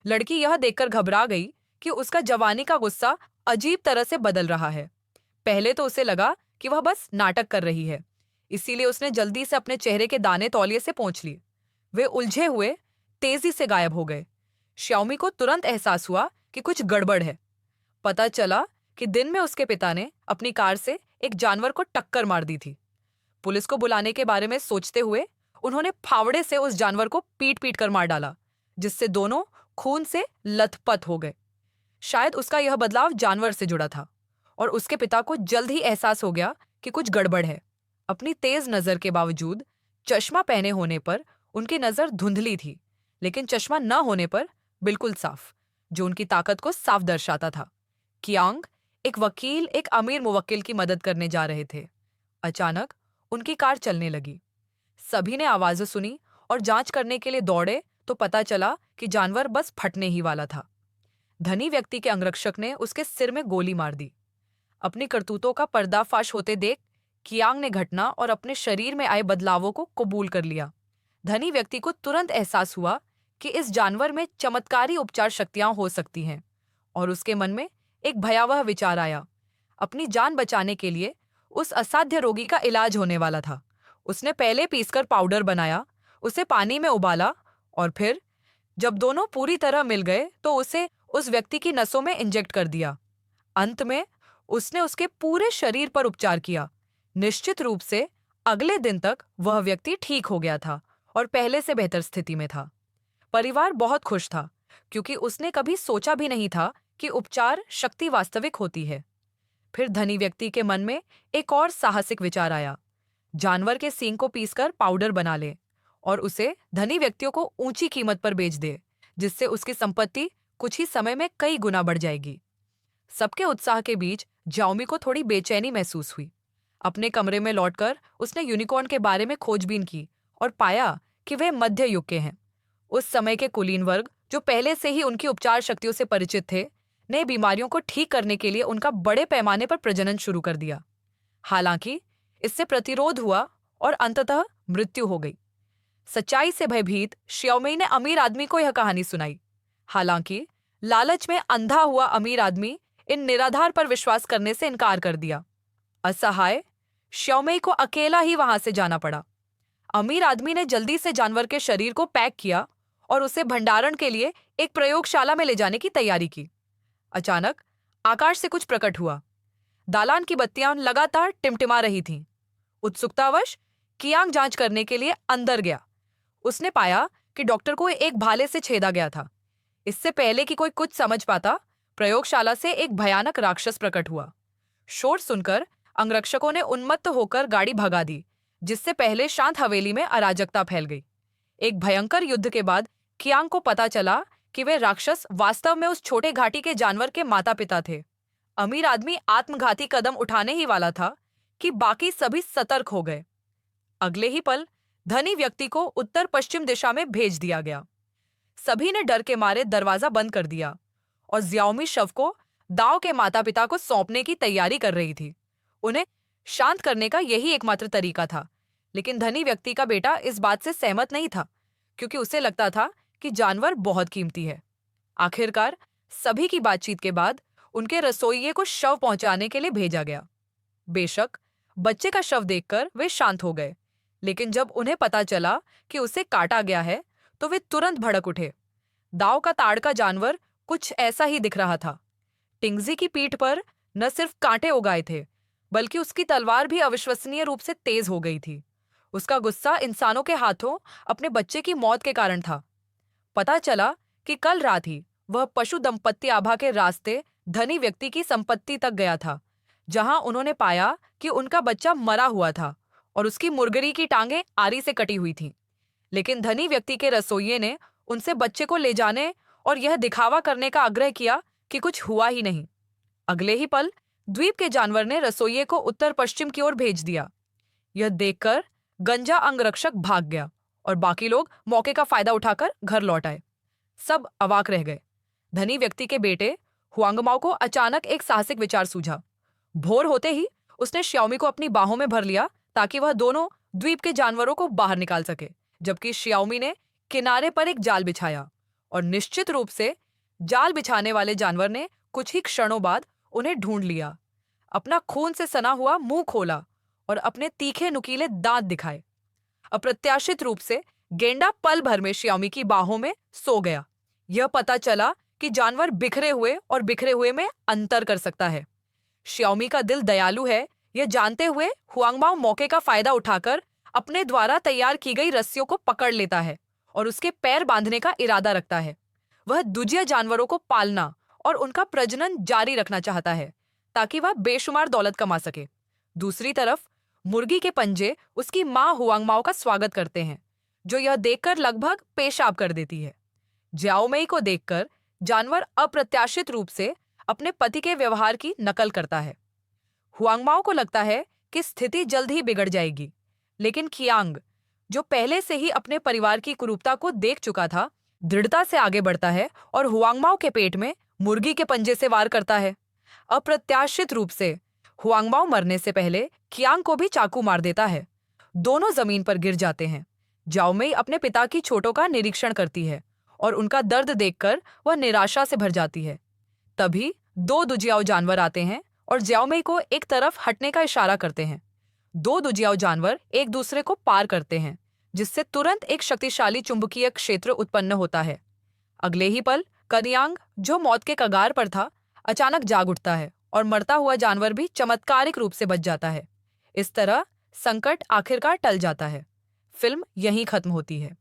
लड़की यह देखकर घबरा गई कि उसका जवानी का गुस्सा अजीब तरह से बदल रहा है। पहले तो उसे लगा कि वह बस नाटक कर रही है, इसीलिए उसने जल्दी से अपने चेहरे के दाने तौलिए से पोंछ लिए। वे उलझे हुए तेजी से गायब हो गए। श्याओमी को तुरंत एहसास हुआ कि कुछ गड़बड़ है। पता चला कि दिन में उसके पिता ने अपनी कार से एक जानवर को टक्कर मार दी थी। पुलिस को बुलाने के बारे में सोचते हुए उन्होंने फावड़े से उस जानवर को पीट पीट कर मार डाला, जिससे दोनों खून से लथपथ हो गए। शायद उसका यह बदलाव जानवर से जुड़ा था और उसके पिता को जल्द ही एहसास हो गया कि कुछ गड़बड़ है। अपनी तेज नजर के बावजूद चश्मा पहने होने पर उनकी नजर धुंधली थी, लेकिन चश्मा न होने पर बिल्कुल साफ, जो उनकी ताकत को साफ दर्शाता था। कियांग, एक वकील, एक अमीर मुवक्किल की मदद करने जा रहे थे। अचानक उनकी कार चलने लगी। सभी ने आवाजें सुनी और जांच करने के लिए दौड़े तो पता चला कि जानवर बस फटने ही वाला था। धनी व्यक्ति के अंगरक्षक ने उसके सिर में गोली मार दी। अपनी करतूतों का पर्दाफाश होते देख कियांग ने घटना और अपने शरीर में आए बदलावों को कबूल कर लिया। धनी व्यक्ति को तुरंत एहसास हुआ कि इस जानवर में चमत्कारी उपचार शक्तियां हो सकती हैं, और उसके मन में एक भयावह विचार आया। अपनी जान बचाने के लिए उस असाध्य रोगी का इलाज होने वाला था। उसने पहले पीसकर पाउडर बनाया, उसे पानी में उबाला और फिर जब दोनों पूरी तरह मिल गए तो उसे उस व्यक्ति की नसों में इंजेक्ट कर दिया। अंत में उसने उसके पूरे शरीर पर उपचार किया। निश्चित रूप से अगले दिन तक वह व्यक्ति ठीक हो गया था और पहले से बेहतर स्थिति में था। परिवार बहुत खुश था, क्योंकि उसने कभी सोचा भी नहीं था कि उपचार शक्ति वास्तविक होती है। फिर धनी व्यक्ति के मन में एक और साहसिक विचार आया। जानवर के सींग को पीसकर पाउडर बना ले और उसे धनी व्यक्तियों को ऊंची कीमत पर बेच दे, जिससे उसकी संपत्ति कुछ ही समय में कई गुना बढ़ जाएगी। सबके उत्साह के बीच जाओमी को थोड़ी बेचैनी महसूस हुई। अपने कमरे में लौटकर उसने यूनिकॉर्न के बारे में खोजबीन की और पाया कि वे मध्य युग के हैं। उस समय के कुलीन वर्ग, जो पहले से ही उनकी उपचार शक्तियों से परिचित थे, ने बीमारियों को ठीक करने के लिए उनका बड़े पैमाने पर प्रजनन शुरू कर दिया। हालांकि इससे प्रतिरोध हुआ और अंततः मृत्यु हो गई। सच्चाई से भयभीत श्याओमी ने अमीर आदमी को यह कहानी सुनाई। हालांकि लालच में अंधा हुआ अमीर आदमी इन निराधार पर विश्वास करने से इनकार कर दिया। असहाय श्याओमी को अकेला ही वहां से जाना पड़ा। अमीर आदमी ने जल्दी से जानवर के शरीर को पैक किया और उसे भंडारण के लिए एक प्रयोगशाला में ले जाने की तैयारी की। अचानक आकाश से कुछ प्रकट हुआ। दालान की बत्तियां लगातार टिमटिमा रही थीं। उत्सुकतावश कियांग जांच करने के लिए अंदर गया। उसने पाया कि डॉक्टर को एक भाले से छेदा गया था। इससे पहले कि कोई कुछ समझ पाता, प्रयोगशाला से एक भयानक राक्षस प्रकट हुआ। शोर सुनकर अंगरक्षकों ने उन्मत्त होकर गाड़ी भगा दी, जिससे पहले शांत हवेली में अराजकता फैल गई। एक भयंकर युद्ध के बाद कियांग को पता चला कि वे राक्षस वास्तव में उस छोटे घाटी के जानवर के माता पिता थे। अमीर आदमी आत्मघाती कदम उठाने ही वाला था कि बाकी सभी सतर्क हो गए। अगले ही पल धनी व्यक्ति को उत्तर पश्चिम दिशा में भेज दिया गया। सभी ने डर के मारे दरवाजा बंद कर दिया और जियाओमी शव को दाव के माता पिता को सौंपने की तैयारी कर रही थी। उन्हें शांत करने का यही एकमात्र तरीका था, लेकिन धनी व्यक्ति का बेटा इस बात से सहमत नहीं था, क्योंकि उसे लगता था कि जानवर बहुत कीमती है। आखिरकार सभी की बातचीत के बाद उनके रसोइये को शव पहुंचाने के लिए भेजा गया। बेशक बच्चे का शव देखकर वे शांत हो गए, लेकिन जब उन्हें पता चला कि उसे काटा गया है तो वे तुरंत भड़क उठे। दाव का ताड़ का जानवर कुछ ऐसा ही दिख रहा था। टिंगजी की पीठ पर न सिर्फ कांटे उगाए थे, बल्कि उसकी तलवार भी अविश्वसनीय रूप से तेज हो गई थी। उसका गुस्सा इंसानों के हाथों अपने बच्चे की मौत के कारण था। पता चला कि कल रात ही वह पशु दंपत्ति आभा के रास्ते धनी व्यक्ति की संपत्ति तक गया था, जहां उन्होंने पाया कि उनका बच्चा मरा हुआ था और उसकी मुर्गरी की टांगें आरी से कटी हुई थीं। लेकिन धनी व्यक्ति के रसोइये ने उनसे बच्चे को ले जाने और यह दिखावा करने का आग्रह किया कि कुछ हुआ ही नहीं। अगले ही पल द्वीप के जानवर ने रसोइये को उत्तर पश्चिम की ओर भेज दिया। यह देखकर गंजा अंगरक्षक भाग गया और बाकी लोग मौके का फायदा उठाकर घर लौट आए। सब अवाक रह गए। धनी व्यक्ति के बेटे हुआंगमाओ को अचानक एक साहसिक विचार सूझा। भोर होते ही उसने श्याओमी को अपनी बाहों में भर लिया ताकि वह दोनों द्वीप के जानवरों को बाहर निकाल सके, जबकि श्याओमी ने किनारे पर एक जाल बिछाया और निश्चित रूप से जाल बिछाने वाले जानवर ने कुछ ही क्षणों बाद उन्हें ढूंढ लिया, अपना खून से सना हुआ मुंह खोला और अपने तीखे नुकीले दांत दिखाए। अप्रत्याशित रूप से गेंडा पल भर में श्यामी की बाहों में सो गया। यह पता चला कि जानवर बिखरे हुए और बिखरे हुए में अंतर कर सकता है। श्यामी का दिल दयालु है, यह जानते हुए हुआंगमाओ मौके का फायदा उठाकर अपने द्वारा तैयार की गई रस्सियों को पकड़ लेता है और उसके पैर बांधने का इरादा रखता है। वह दूजिया जानवरों को पालना और उनका प्रजनन जारी रखना चाहता है ताकि वह बेशुमार दौलत कमा सके। दूसरी तरफ मुर्गी के पंजे उसकी मां हुआंगमाओ का स्वागत करते हैं, जो यह देखकर लगभग पेशाब कर देती है। ज्याओमेई को देखकर जानवर अप्रत्याशित रूप से अपने पति के व्यवहार की नकल करता है। हुआंगमाओ को लगता है कि स्थिति जल्द ही बिगड़ जाएगी, लेकिन खियांग, जो पहले से ही अपने परिवार की कुरूपता को देख चुका था, दृढ़ता से आगे बढ़ता है और हुआंगमाओ के पेट में मुर्गी के पंजे से वार करता है। अप्रत्याशित रूप से हुआंगमाओ मरने से पहले खियांग को भी चाकू मार देता है। दोनों जमीन पर गिर जाते हैं। ज्याओमेई अपने पिता की चोटों का निरीक्षण करती है और उनका दर्द देखकर वह निराशा से भर जाती है। तभी दो दुजियाओ जानवर आते हैं और ज्याओमेई को एक तरफ हटने का इशारा करते हैं। दो दुजियाओ जानवर एक दूसरे को पार करते हैं, जिससे तुरंत एक शक्तिशाली चुंबकीय क्षेत्र उत्पन्न होता है। अगले ही पल कनियांग, जो मौत के कगार पर था, अचानक जाग उठता है और मरता हुआ जानवर भी चमत्कारिक रूप से बच जाता है। इस तरह संकट आखिरकार टल जाता है। फिल्म यहीं खत्म होती है।